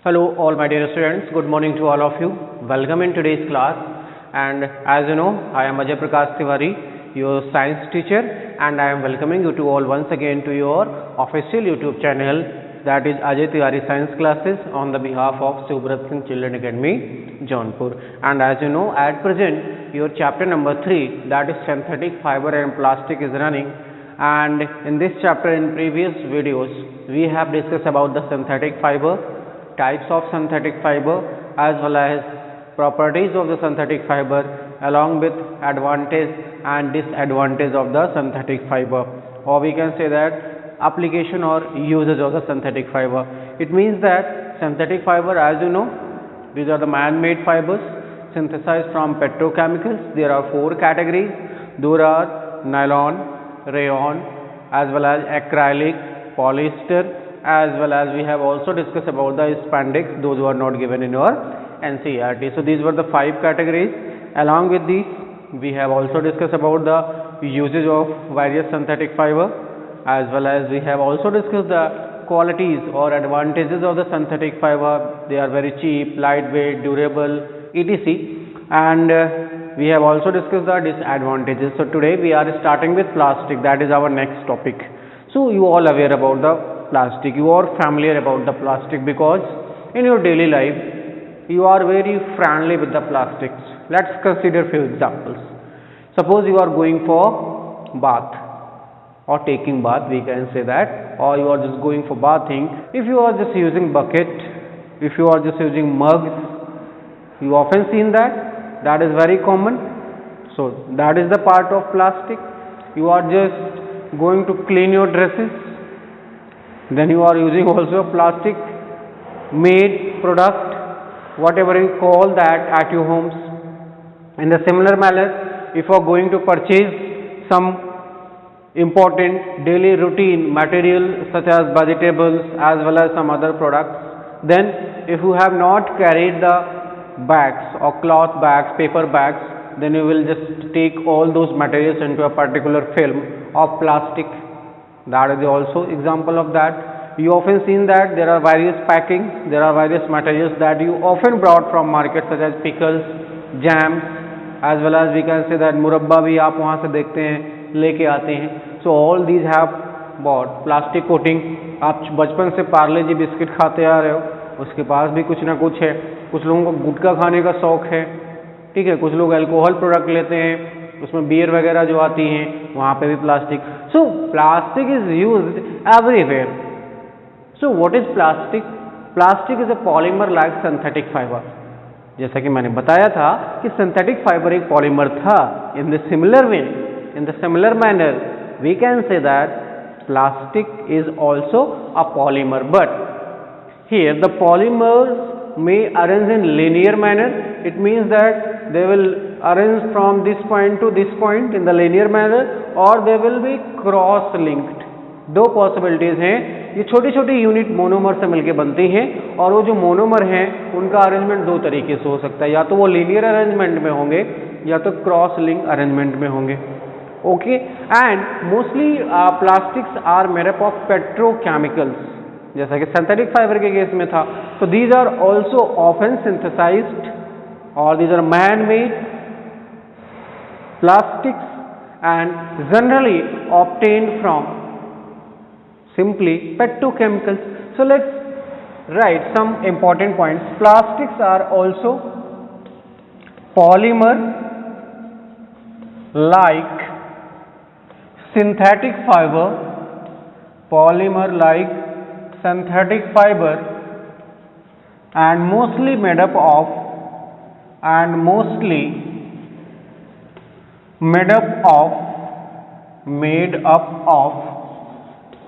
Hello all my dear students, good morning to all of you. Welcome in today's class, and as you know, I am Ajay Prakash Tiwari, your science teacher, and I am welcoming you to all once again to your official YouTube channel, that is Ajay Tiwari Science Classes, on the behalf of Subrat Singh Children Academy, Jaunpur. And as you know, at present your chapter number 3, that is synthetic fiber and plastic, is running. And in this chapter, in previous videos, we have discussed about the synthetic fiber, types of synthetic fiber, as well as properties of the synthetic fiber, along with advantage and disadvantage of the synthetic fiber, or we can say that application or usage of the synthetic fiber. It means that synthetic fiber, as you know, these are the man-made fibers synthesized from petrochemicals. There are 4 categories. Those are nylon, rayon, as well as acrylic, polyester, as well as we have also discussed about the spandex, those who are not given in your NCERT. So these were the 5 categories. Along with these, we have also discussed about the usage of various synthetic fiber, as well as we have also discussed the qualities or advantages of the synthetic fiber. They are very cheap, lightweight, durable, etc. And we have also discussed the disadvantages. So today we are starting with plastic. That is our next topic. So you all aware about the plastic, you are familiar about the plastic, because in your daily life you are very friendly with the plastics. Let's consider few examples. Suppose you are going for bath or taking bath, we can say that, or you are just going for bathing. If you are just using bucket, if you are just using mugs, you often seen that is very common. So that is the part of plastic. You are just going to clean your dresses, then you are using also a plastic made product, whatever you call that, at your homes. In the similar manner, if you are going to purchase some important daily routine material such as vegetables as well as some other products, then if you have not carried the bags or cloth bags, paper bags, then you will just take all those materials into a particular film of plastic. That is also example of that. You often seen that there are various packings, there are various materials that you often brought from market, such as pickles, jams, as well as we can say that मुरब्बा भी आप वहाँ से देखते हैं, लेके आते हैं. So all these have bought plastic coating. आप बचपन से पार्ले जी बिस्किट खाते आ रहे हो, उसके पास भी कुछ ना कुछ है. कुछ लोगों को गुटखा खाने का शौक है, ठीक है. कुछ लोग अल्कोहल प्रोडक्ट लेते हैं, उसमें बियर वगैरह जो आती हैं, वहाँ पे भी plastic. So plastic is used everywhere. So what is plastic? Plastic is a polymer like synthetic fibre. जैसा कि मैंने बताया था कि सिंथेटिक फाइबर एक पॉलीमर था. In the similar way, in the similar manner, we can say that plastic is also a polymer, but here the polymers may arrange in linear manner. It means that they will arrange from this point to this point in the linear manner, or they will be cross linked. 2 possibilities हैं. ये छोटी छोटी unit monomer से मिलके बनती हैं, और वो जो मोनोमर हैं उनका अरेंजमेंट 2 तरीके से हो सकता है. या तो वो लीनियर अरेंजमेंट में होंगे, या तो क्रॉस लिंक अरेंजमेंट में होंगे. Okay. And mostly plastics are made up of petrochemicals, जैसा कि सिंथेटिक फाइबर के केस में था. तो these are also often synthesized, और these are man made plastics and generally obtained from simply petrochemicals. So let's write some important points. Plastics are also polymer like synthetic fiber, polymer like synthetic fiber, and mostly made up of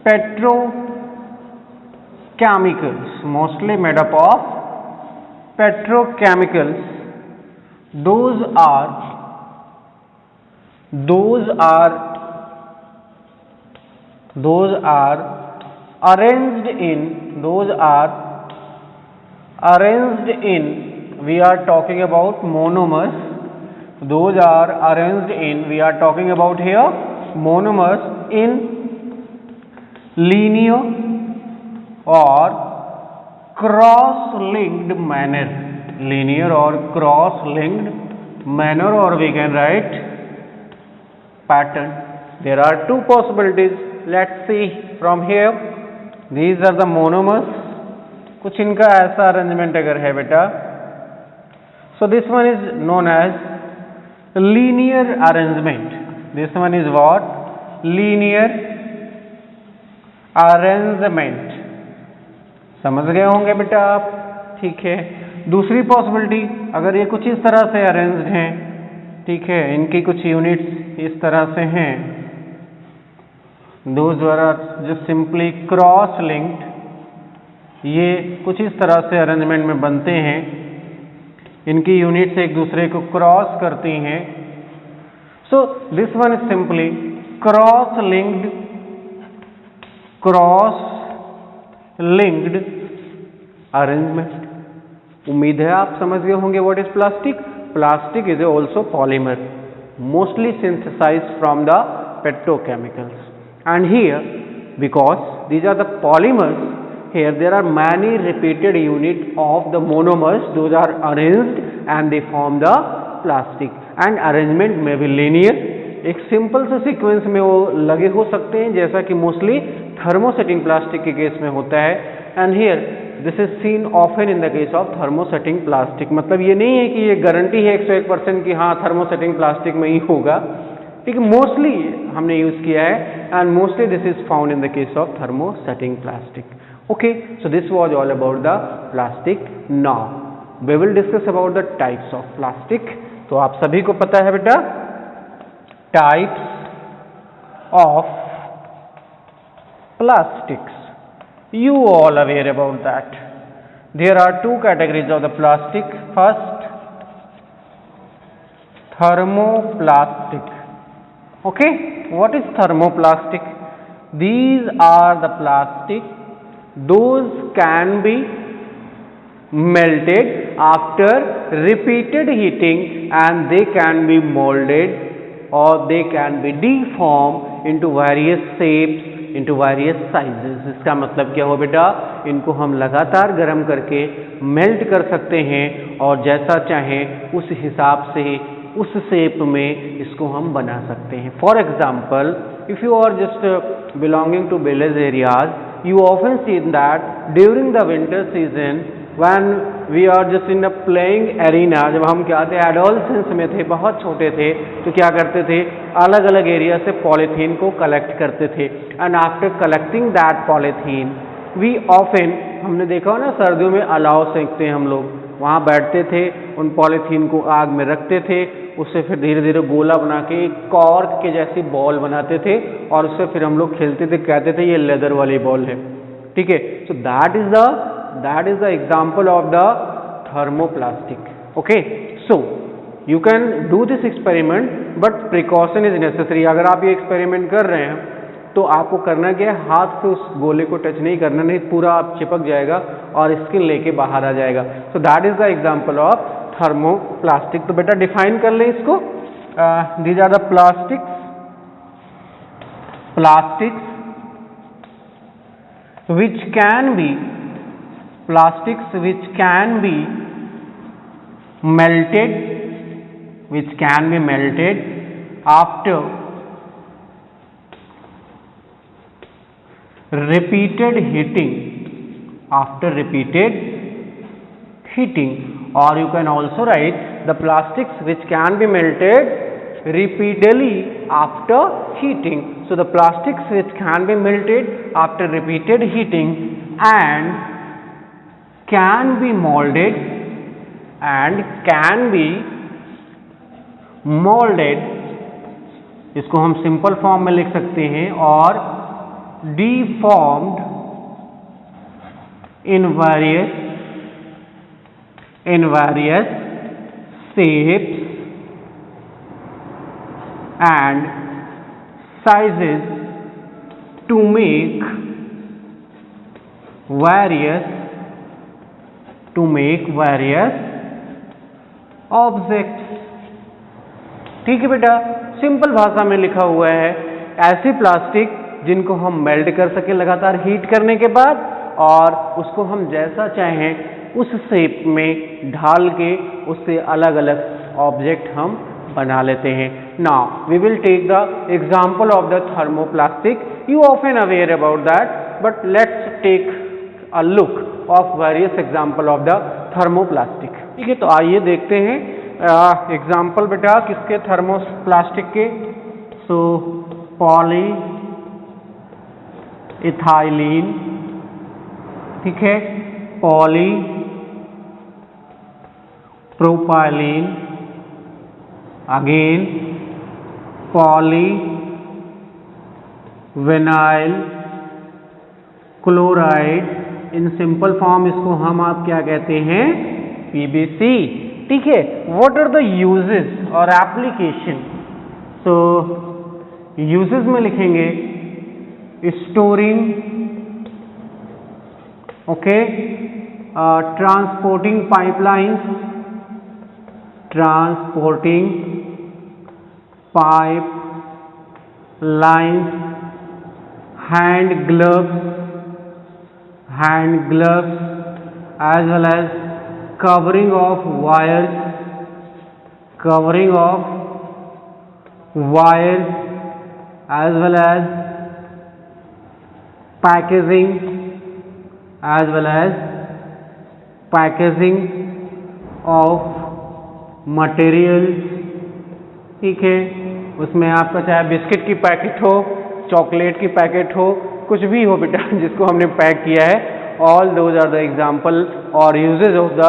petrochemicals, mostly made up of petrochemicals. Those are arranged in, we are talking about monomers. Those are arranged in, we are talking about here monomers in linear or cross linked manner, linear or cross linked manner, or we can write pattern. There are two possibilities. Let's see from here. These are the monomers. कुछ इनका ऐसा arrangement अगर है बेटा, so this one is known as linear arrangement. This one is what? Linear arrangement. समझ गए होंगे बेटा आप, ठीक है। दूसरी पॉसिबिलिटी, अगर ये कुछ इस तरह से अरेंज्ड हैं, ठीक है, इनकी कुछ यूनिट्स इस तरह से हैं, those are just simply cross linked, ये कुछ इस तरह से अरेंजमेंट में बनते हैं, इनकी यूनिट्स एक दूसरे को क्रॉस करती हैं। So this one is simply cross linked arrangement. उम्मीद है आप समझ गए होंगे what is plastic. Plastic is also polymer, mostly synthesised from the petrochemicals, and here because these are the polymers, here there are many repeated unit of the monomers, those are arranged and they form the plastic, and arrangement may be linear, एक simple से sequence में वो लगे हो सकते हैं, जैसा कि मोस्टली थर्मोसेटिंग प्लास्टिक के केस में होता है। And here this is seen often in the case of thermosetting plastic. मतलब ये नहीं है कि ये गारंटी है 101% कि हाँ थर्मोसेटिंग प्लास्टिक में ही होगा, ठीक है, मोस्टली हमने यूज किया है, and mostly this is found in the case of thermosetting plastic. Okay, so this was all about the plastic. Now we will discuss about the types of plastic. तो आप सभी को पता है बेटा types of plastics. You all aware about that. There are two categories of the plastic. First, thermoplastic. Okay, what is thermoplastic? These are the plastic. Those can be melted after repeated heating, and they can be molded or they can be deformed into various shapes, into various sizes. इसका मतलब क्या हो बेटा, इनको हम लगातार गर्म करके मेल्ट कर सकते हैं और जैसा चाहें उस हिसाब से उस शेप में इसको हम बना सकते हैं। For example, if you are just belonging to village areas, you often see that during the winter season when we are just in a playing arena, जब हम क्या थे एडोलसेंस में थे, बहुत छोटे थे, तो क्या करते थे, अलग अलग एरिया से पॉलीथीन को कलेक्ट करते थे, and after collecting that polythene we often, हमने देखा हो ना सर्दियों में अलाव सेंकते हैं हम लोग, वहाँ बैठते थे, उन पॉलीथीन को आग में रखते थे, उससे फिर धीरे धीरे गोला बना के कॉर्क के जैसी बॉल बनाते थे और उससे फिर हम लोग खेलते थे, कहते थे ये लेदर वाली बॉल है, ठीक है। सो that is the example of the thermoplastic. Okay, so you can do this experiment but precaution is necessary. अगर आप ये एक्सपेरिमेंट कर रहे हैं तो आपको करना क्या है, हाथ से उस गोले को टच नहीं करना, नहीं पूरा आप चिपक जाएगा और स्किन लेके बाहर आ जाएगा। So that is the example of thermoplastic. तो बेटा डिफाइन कर लें इसको। These are the plastics which can be melted after repeated heating, or you can also write the plastics which can be melted repeatedly after heating. So the plastics which can be melted after repeated heating and can be molded इसको हम simple form में लिख सकते हैं, और deformed in various shapes and sizes to make various objects। ठीक है बेटा, सिंपल भाषा में लिखा हुआ है, ऐसी प्लास्टिक जिनको हम मेल्ट कर सके लगातार हीट करने के बाद, और उसको हम जैसा चाहें उस शेप में ढाल के उससे अलग अलग ऑब्जेक्ट हम बना लेते हैं. Now we will take the example of the thermoplastic. You often aware about that, but let's take a look of various example of the thermoplastic. ठीक है, तो आइए देखते हैं एग्जाम्पल बेटा किसके, थर्मोप्लास्टिक के. सो पॉली इथाइलिन, ठीक है, poly propylene, again poly vinyl chloride. In simple form इसको हम आप क्या कहते हैं, पीबीसी. ठीक है, व्हाट आर द यूजेस और एप्लीकेशन. सो यूजेस में लिखेंगे storing, okay, transporting pipelines, transporting pipe lines, hand gloves as well as covering of wires as well as packaging of materials. ठीक है, उसमें आपका चाहे बिस्किट की पैकेट हो, चॉकलेट की पैकेट हो, कुछ भी हो बेटा जिसको हमने पैक किया है, all those are the example और यूजेज ऑफ द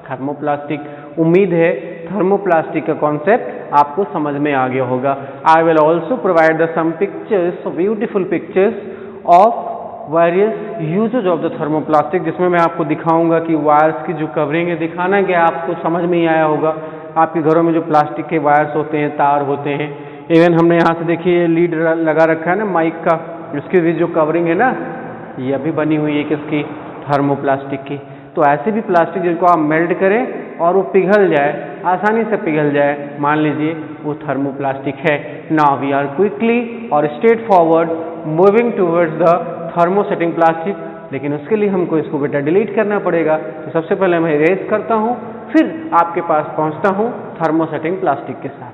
थर्मोप्लास्टिक. उम्मीद है थर्मोप्लास्टिक का कॉन्सेप्ट आपको समझ में आ गया होगा. I will also provide the some pictures, beautiful pictures of various usages of the thermoplastic, जिसमें मैं आपको दिखाऊंगा कि वायर्स की जो कवरिंग है, दिखाना क्या आपको समझ में ही आया होगा. आपके घरों में जो प्लास्टिक के वायर्स होते हैं, तार होते हैं, इवन हमने यहाँ से देखिए लीड लगा रखा है ना माइक का, इसकी भी जो कवरिंग है ना, ये अभी बनी हुई है किसकी, थर्मोप्लास्टिक की. तो ऐसे भी प्लास्टिक जिनको आप मेल्ट करें और वो पिघल जाए, आसानी से पिघल जाए, मान लीजिए वो थर्मोप्लास्टिक है. नाउ वी आर क्विकली और straight forward moving towards the thermosetting plastic. लेकिन उसके लिए हमको इसको बेटा डिलीट करना पड़ेगा. तो सबसे पहले मैं इरेज करता हूँ, फिर आपके पास पहुँचता हूँ थर्मोसेटिंग प्लास्टिक के साथ.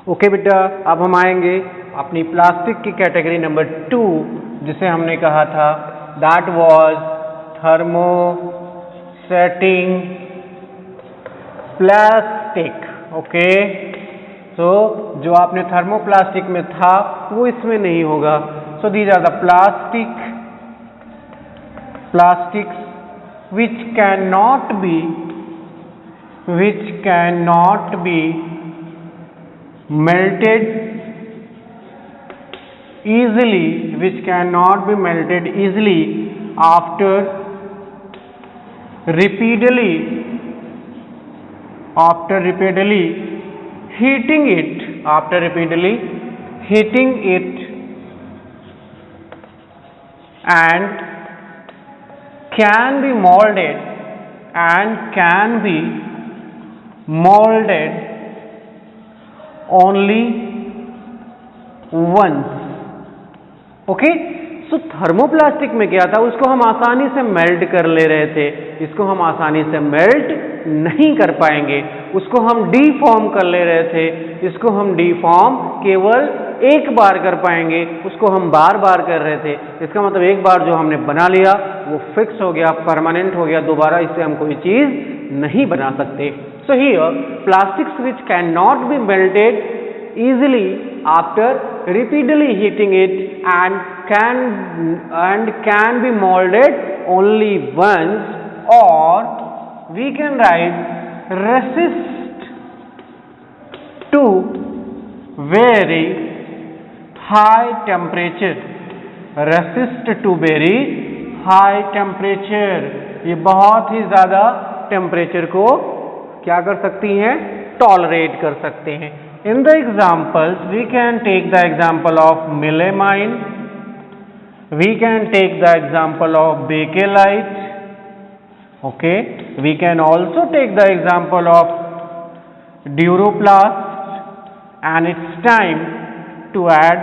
ओके बेटा, अब हम आएंगे अपनी प्लास्टिक की कैटेगरी नंबर 2, जिसे हमने कहा था that was thermosetting plastic. Okay, so जो आपने थर्मोप्लास्टिक में था वो इसमें नहीं होगा. So these are the plastics which cannot be melted easily after repeatedly heating it and can be molded only once. Okay, so thermoplastic में क्या था, उसको हम आसानी से मेल्ट कर ले रहे थे, इसको हम आसानी से मेल्ट नहीं कर पाएंगे. उसको हम डीफॉर्म कर ले रहे थे, इसको हम डीफॉर्म केवल एक बार कर पाएंगे, उसको हम बार बार कर रहे थे. इसका मतलब एक बार जो हमने बना लिया वो फिक्स हो गया, परमानेंट हो गया, दोबारा इससे हम कोई चीज नहीं बना सकते. So here plastics which cannot be melted easily after repeatedly heating it and can be molded only once, or we can write resist to very high temperature. Resist to very high temperature, ये बहुत ही ज़्यादा temperature को क्या कर सकती हैं, tolerate कर सकते हैं. In the examples we can take the example of melamine, we can take the example of bakelite, okay, we can also take the example of Duroplast, and it's time to add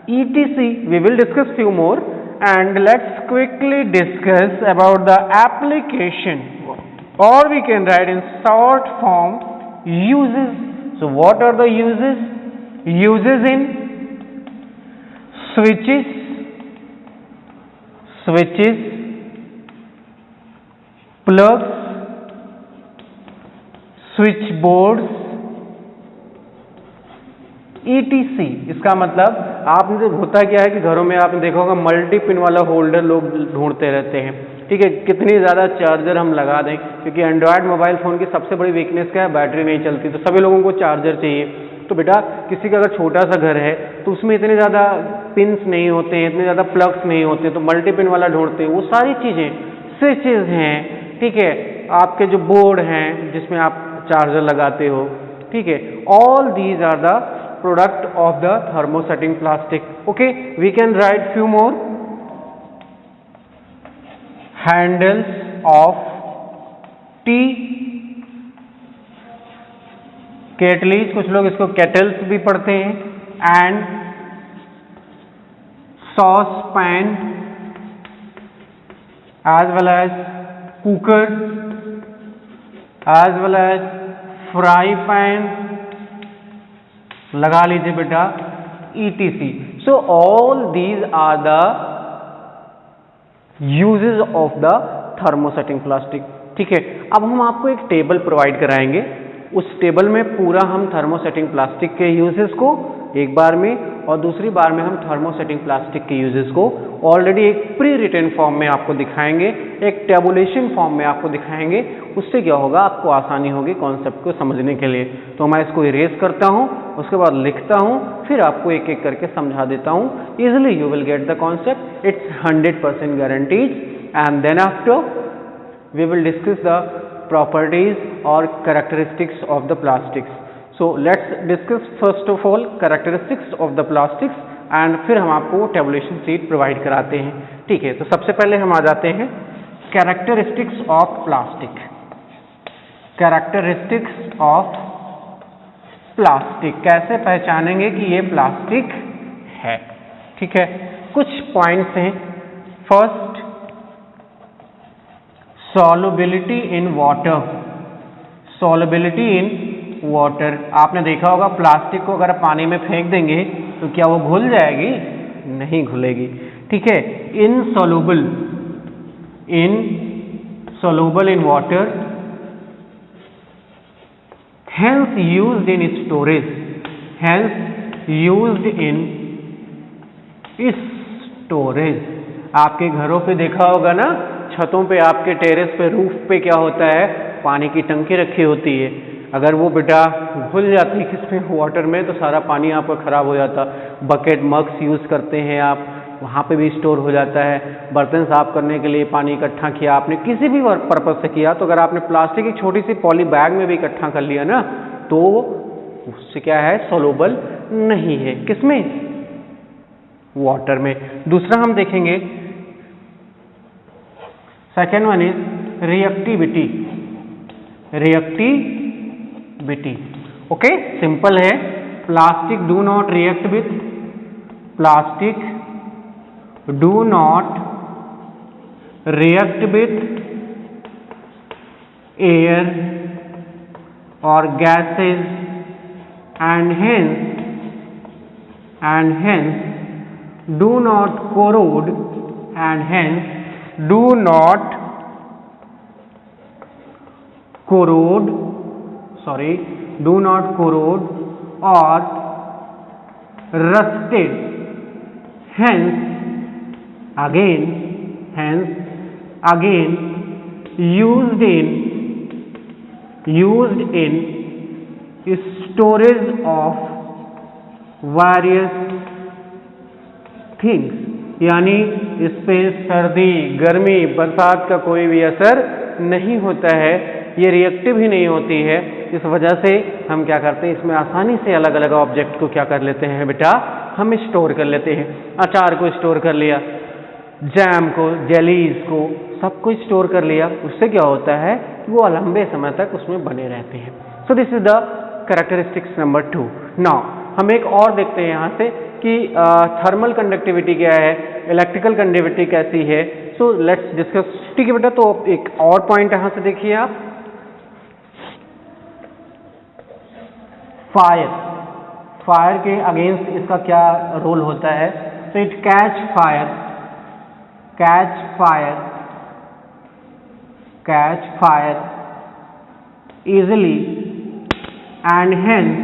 etc. We will discuss few more, and let's quickly discuss about the application, or we can write in short form uses. So what are the uses? Uses in switches, plugs, switchboards, etc. इसका मतलब आपने होता क्या है कि घरों में आपने देखा होगा मल्टी पिन वाला होल्डर लोग ढूंढते रहते हैं. ठीक है, कितनी ज़्यादा चार्जर हम लगा दें, क्योंकि एंड्रॉयड मोबाइल फ़ोन की सबसे बड़ी वीकनेस क्या है, बैटरी नहीं चलती, तो सभी लोगों को चार्जर चाहिए. तो बेटा किसी का अगर छोटा सा घर है तो उसमें इतने ज़्यादा पिन्स नहीं होते हैं, इतने ज़्यादा प्लग्स नहीं होते हैं, तो मल्टी पिन वाला ढूंढते हैं. वो सारी चीज़ें स्विचेज हैं, ठीक है, आपके जो बोर्ड हैं जिसमें आप चार्जर लगाते हो, ठीक है, all these are the product of the thermosetting plastic. Okay, we can write few more. Handles of tea kettles, कुछ लोग इसको kettles भी पढ़ते हैं, and saucepan as well as cooker as well as fry pan, लगा लीजिए बेटा, etc. So all these are the uses of the thermosetting plastic. ठीक है, अब हम आपको एक टेबल प्रोवाइड कराएंगे. उस टेबल में पूरा हम थर्मोसेटिंग प्लास्टिक के यूजेस को एक बार में, और दूसरी बार में हम थर्मोसेटिंग प्लास्टिक के यूजेस को ऑलरेडी एक प्री रिटन फॉर्म में आपको दिखाएंगे, एक टेबुलेशन फॉर्म में आपको दिखाएंगे. उससे क्या होगा, आपको आसानी होगी कॉन्सेप्ट को समझने के लिए. तो मैं इसको इरेज करता हूँ, उसके बाद लिखता हूँ, फिर आपको एक एक करके समझा देता हूँ. Easily you will get the concept, it's 100% guarantees. And then after we will discuss the properties or characteristics of the plastics. So let's discuss first of all characteristics of the plastics, and फिर हम आपको tabulation sheet provide कराते हैं. ठीक है, तो सबसे पहले हम आ जाते हैं characteristics of plastic. characteristics of plastic, कैसे पहचानेंगे कि ये प्लास्टिक है. ठीक है, कुछ पॉइंट्स हैं. First, solubility in water. solubility in water, आपने देखा होगा प्लास्टिक को अगर पानी में फेंक देंगे तो क्या वो घुल जाएगी? नहीं घुलेगी. ठीक है, insoluble in water, hence used in storage, storage. आपके घरों पे देखा होगा ना, छतों पे, आपके टेरेस पे, रूफ पे क्या होता है, पानी की टंकी रखी होती है. अगर वो बेटा घुल जाती किसमें, वाटर में, तो सारा पानी आपका खराब हो जाता. बकेट, मग्स यूज़ करते हैं आप, वहाँ पे भी स्टोर हो जाता है. बर्तन साफ करने के लिए पानी इकट्ठा किया आपने, किसी भी पर्पज से किया, तो अगर आपने प्लास्टिक की छोटी सी पॉली बैग में भी इकट्ठा कर लिया ना, तो उससे क्या है, सोलूबल नहीं है. किसमें? वाटर में. दूसरा हम देखेंगे, second one is reactivity. Okay, simple है. Plastic do not react with air और gases, and hence do not corrode, do not corrode or rusted. Hence again used in storage of various things, यानी इस पे सर्दी, गर्मी, बरसात का कोई भी असर नहीं होता है, ये रिएक्टिव ही नहीं होती है। इस वजह से हम क्या करते हैं, इसमें आसानी से अलग अलग ऑब्जेक्ट को क्या कर लेते हैं बेटा, हम स्टोर कर लेते हैं। अचार को स्टोर कर लिया, जैम को, जेलीज को, सब कुछ स्टोर कर लिया। उससे क्या होता है कि वो लंबे समय तक उसमें बने रहते हैं। So this is the characteristics number 2। Now हम एक और देखते हैं यहाँ से कि थर्मल कंडक्टिविटी क्या है, इलेक्ट्रिकल कंडक्टिविटी कैसी है। So let's discuss. ठीक है बेटा, तो एक और पॉइंट यहाँ से देखिए आप, फायर के अगेंस्ट इसका क्या रोल होता है। So it catch fire easily and hence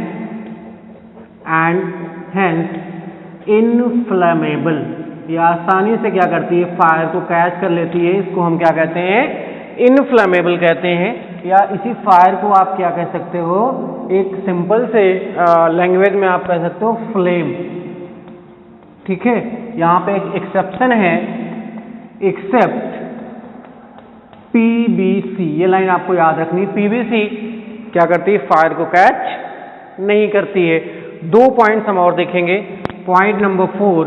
inflammable, ये आसानी से क्या करती है, फायर को कैच कर लेती है। इसको हम क्या कहते हैं, इनफ्लेमेबल कहते हैं। या इसी फायर को आप क्या कह सकते हो, एक सिंपल से लैंग्वेज में आप कह सकते हो फ्लेम। ठीक है, यहाँ पे एक एक्सेप्शन है, एक्सेप्ट PBC, ये लाइन आपको याद रखनी। PBC क्या करती है, फायर को कैच नहीं करती है। 2 पॉइंट्स हम और देखेंगे। Point number 4,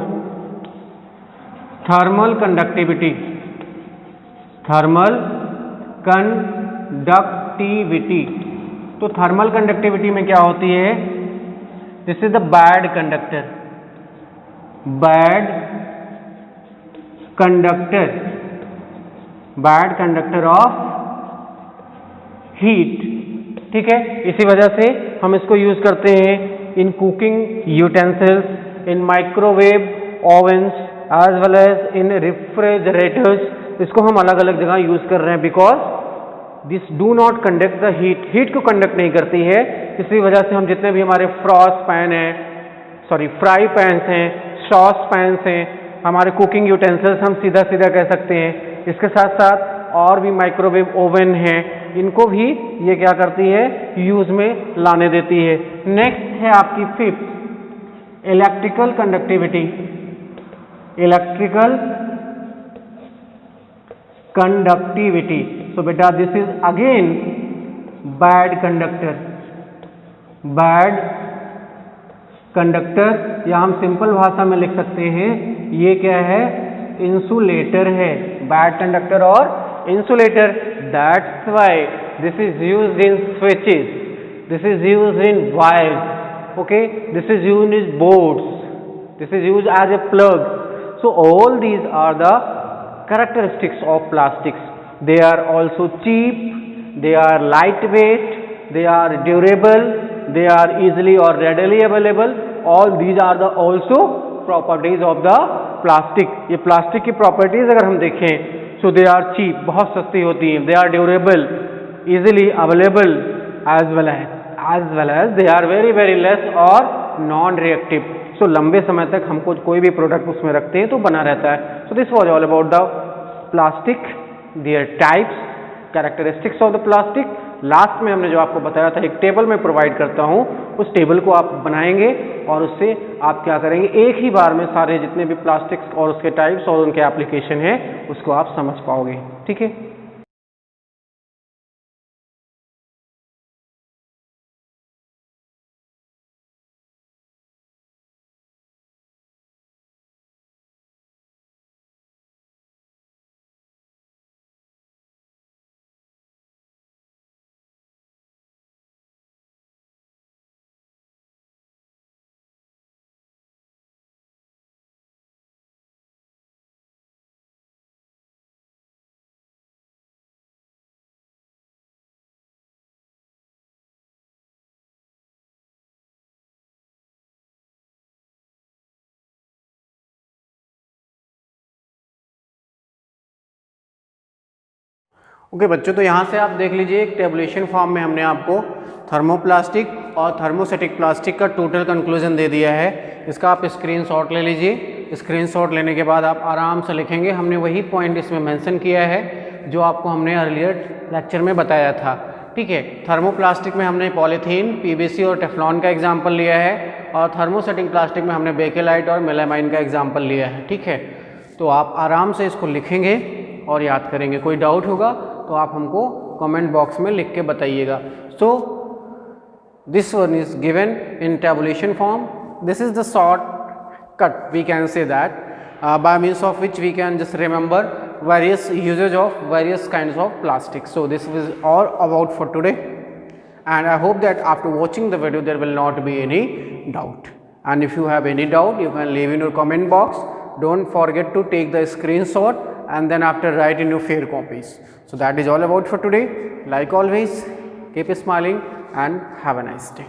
thermal conductivity. तो थर्मल कंडक्टिविटी में क्या होती है, this is the bad conductor of heat. ठीक है, इसी वजह से हम इसको यूज करते हैं in cooking utensils, in microwave ovens as well as in refrigerators. इसको हम अलग अलग जगह यूज कर रहे हैं because this do not conduct the heat को कंडक्ट नहीं करती है। इसी वजह से हम जितने भी हमारे फ्राई पैन्स हैं, सॉस पैन्स हैं, हमारे कुकिंग यूटेंसिल्स, हम सीधा सीधा कह सकते हैं। इसके साथ साथ और भी माइक्रोवेव ओवन हैं, इनको भी ये क्या करती है, यूज में लाने देती है। नेक्स्ट है आपकी 5th, इलेक्ट्रिकल कंडक्टिविटी। सो बेटा this is again bad conductor, या हम सिंपल भाषा में लिख सकते हैं, ये क्या है, इंसुलेटर है। बैड कंडक्टर और insulator, that's why this is used in switches, this is used in wires, okay, this is used in boards, this is used as a plug. So all these are the characteristics of plastics. They are also cheap, they are lightweight, they are durable, they are easily or readily available. All these are the also properties of the plastic. ये plastic की properties अगर हम देखें, so they are cheap, बहुत सस्ती होती हैं, they are durable, easily available, as well as they are very less or non-reactive. So लंबे समय तक हमको कोई भी प्रोडक्ट उसमें रखते हैं तो बना रहता है। So this was all about the plastic, their types, characteristics of the plastic. Last में हमने जो आपको बताया था, एक टेबल में प्रोवाइड करता हूँ, उस टेबल को आप बनाएंगे और उससे आप क्या करेंगे, एक ही बार में सारे जितने भी प्लास्टिक्स और उसके टाइप्स और उनके एप्लीकेशन है उसको आप समझ पाओगे। ठीक है। ओके बच्चों, तो यहाँ से आप देख लीजिए एक टेबुलेशन फॉर्म में हमने आपको थर्मोप्लास्टिक और थर्मोस्टेटिक प्लास्टिक का टोटल कंक्लूजन दे दिया है। इसका आप स्क्रीनशॉट ले लीजिए। स्क्रीनशॉट लेने के बाद आप आराम से लिखेंगे। हमने वही पॉइंट इसमें मेंशन किया है जो आपको हमने अर्लियर लेक्चर में बताया था। ठीक है, थर्मोप्लास्टिक में हमने पॉलीथीन, पीवीसी और टेफ्लॉन का एग्जाम्पल लिया है और थर्मोस्टेटिक प्लास्टिक में हमने बेकेलाइट और मेलामाइन का एग्जाम्पल लिया है। ठीक है, तो आप आराम से इसको लिखेंगे और याद करेंगे। कोई डाउट होगा तो आप हमको कमेंट बॉक्स में लिख के बताइएगा। सो this one is given in tabulation form. This is the short cut, we can say that, by means of which we can just remember various usage of various kinds of plastic. So this is all about for today, and I hope that after watching the video there will not be any doubt. And if you have any doubt, you can leave in your comment box. Don't forget to take the screenshot and then after write in your fair copies. So that is all about for today. Like always, keep smiling and have a nice day.